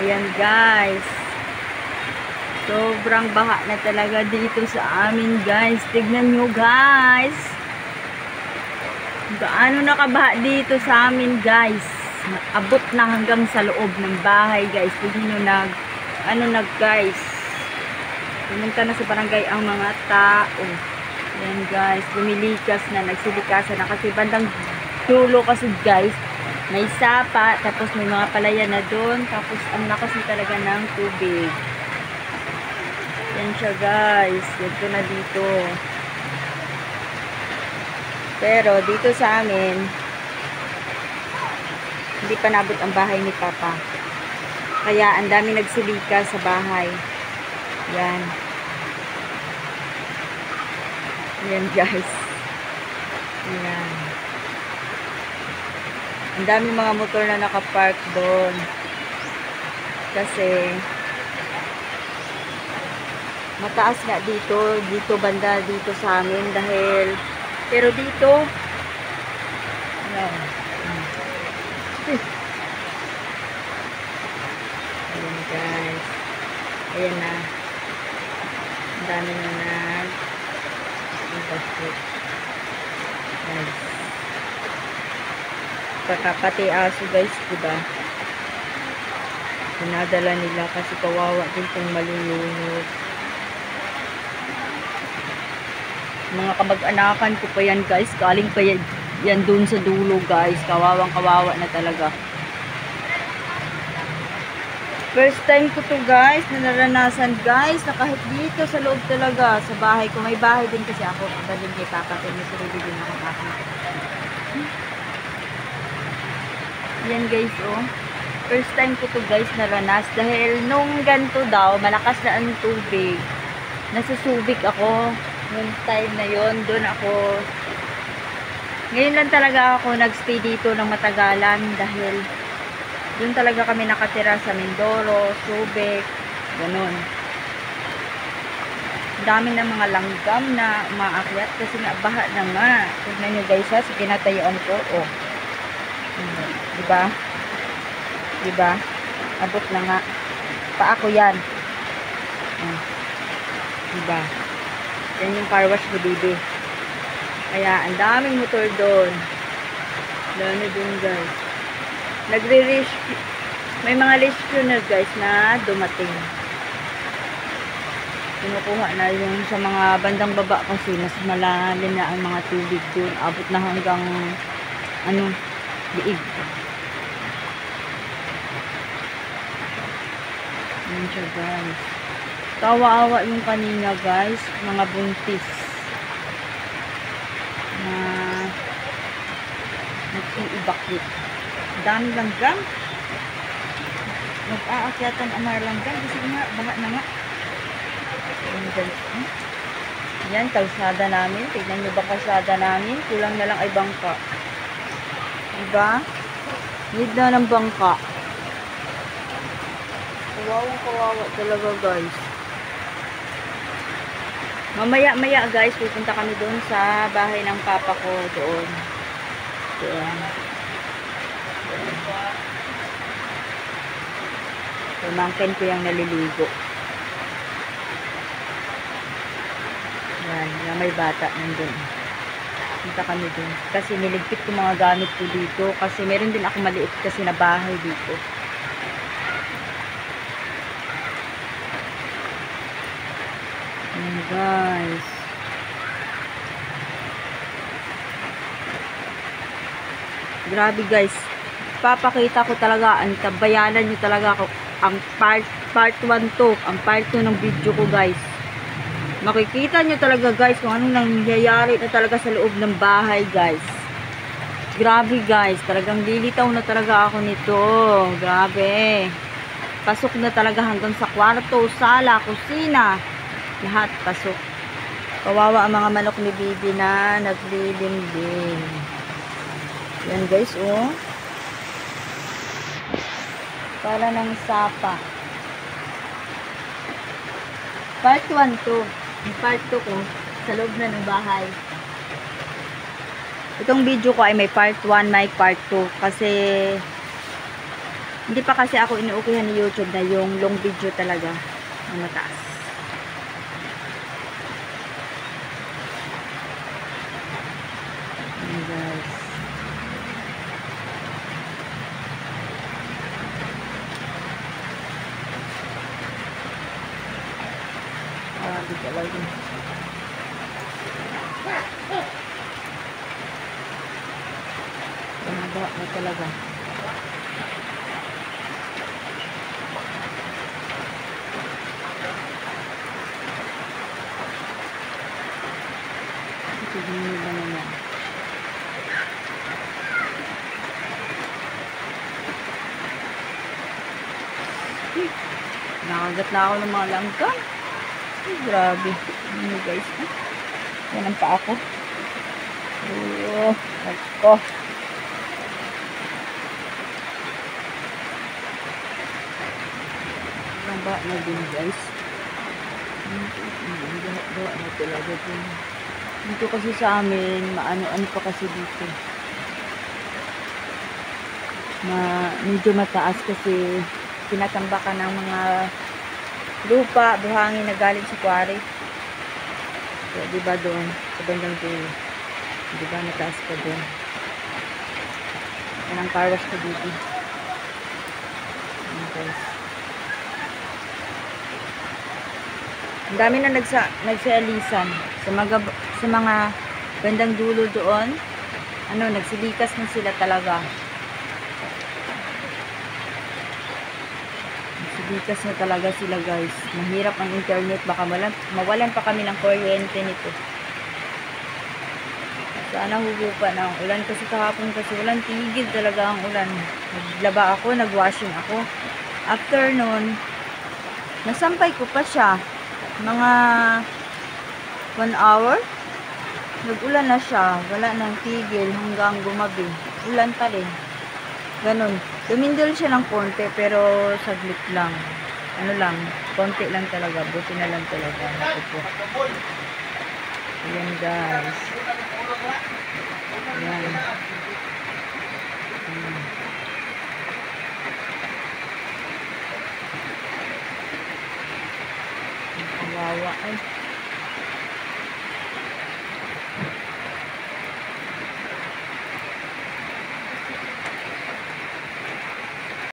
Ayan guys. Sobrang baha na talaga dito sa amin guys. Tignan nyo guys. Gaano nakabaha dito sa amin guys. Abot na hanggang sa loob ng bahay guys. Tignan nyo guys. Pumunta na sa barangay ang mga tao. Ayan guys. Lumilikas na. Nagsilikasan na. Kasi bandang dulo kasi guys. May sapa. Tapos may mga palayan na doon. Tapos ang lakas na talaga ng tubig. Yan siya guys. Dito na dito. Pero dito sa amin, hindi pa nabot ang bahay ni Papa. Kaya ang dami nagsilika sa bahay. Yan. Yan guys. Yan. Ang dami mga motor na nakapark doon. Kasi mataas nga dito banda dito sa amin dahil pero dito ayan guys, ayan na ang dami na pati aso guys, diba pinadala nila kasi kawawa din kung malulunod. Mga kamag-anakan ko pa yan guys. Galing pa yan dun sa dulo guys. Kawawang kawawa na talaga. First time ko to guys na naranasan guys. Na kahit dito sa loob talaga. Sa bahay ko. May bahay din kasi ako. Iba din kay Papa. May sarili din ako akin. Yan guys oh. First time ko to guys naranas. Dahil nung ganito daw. Malakas na ang tubig. Nasusubik ako. Yung time na yon doon ako ngayon lang talaga ako nagstay dito ng matagalan dahil doon talaga kami nakatira sa Mindoro, Subic, ganun. Dami ng mga langgam na umaakyat kasi nga baha na nga. Tignan nyo guys ha, sa kinatayuan ko oh. Diba? Diba? Abot na nga. Pa ako yan. Diba? Yan yung car wash ni Bibi. Kaya, ang daming motor doon. Dami doon, guys. Nagre-rescue. May mga rescuer guys, na dumating. Kinukuha na yung sa mga bandang baba kasi mas malalim na ang mga tubig doon. Abot na hanggang, liig. Yan siya, guys. Kawa-awa yung kanina guys, mga buntis na nag-i-evacuate. Dami langgam. Nag-aakyatan ang mga langgam kasi nga, baha na nga. Yan, kalsada namin. Tignan nyo ba kalsada namin? Kulang na lang ay bangka. Diba? Need na ng bangka. Kawawa talaga guys. Mamaya guys, pupunta kami doon sa bahay ng Papa ko doon. Pamangkin ko yung naliligo. Yan may bata nandun. Punta kami doon. Kasi niligpit ko mga gamit ko dito. Kasi meron din ako maliit kasi na bahay dito. Ayan guys. Grabe guys. Papakita ko talaga. Ang tabayanan nyo talaga ako. Ang part 1 to. Ang part 2 ng video ko guys. Makikita nyo talaga guys kung anong nangyayari na talaga sa loob ng bahay guys. Grabe guys. Talagang lilitaw na talaga ako nito. Grabe. Pasok na talaga hanggang sa kwarto, sala, kusina. Lahat pasok. Kawawa ang mga manok ni Bibi na naglilimbing. Yan guys, oh. Para ng sapa. Part 1 to. Yung part 2 ko sa loob na ng bahay. Itong video ko ay may part 1, may part 2. Kasi Hindi pa kasi ako inuukihan ni YouTube na yung long video talaga na mataas. Ayan guys. Di talaga. Mahaba na talaga. Tignan nyo ba naman. Nakagat na ako ng mga langgam. Ay, grabe. Ano guys? Yan ang paa ko. Oh, nagko. Ang ba na din guys. Bawa na talaga din. Dito kasi sa amin, maano-ano pa kasi dito. Medyo mataas kasi tinatambakan ng mga lupa, buhangin na galing sa quarry. So, diba doon? Sa bandang dulo. Diba mataas pa doon? Yan ang carwash ko dito. Yan guys. Ang dami na nagsaalisan. Sa mga bandang dulo doon, nagsilikas na sila talaga. Nagsidikas na talaga sila guys. Mahirap ang internet. Baka mawalan pa kami ng kuryente nito. Sana hugupan ang ulan. Kasi kahapon kasi walang tigil talaga ang ulan. Naglaba ako, nagwashing ako. After nun, nasampay ko pa siya. Mga 1 hour. Nag-ulan na siya. Wala nang tigil hanggang gumabi. Ulan pa rin. Ganun. Lumindol siya ng konti pero saglit lang. Konti lang talaga. Buti na lang talaga. Ayan guys. Ayan. Kawawa ay.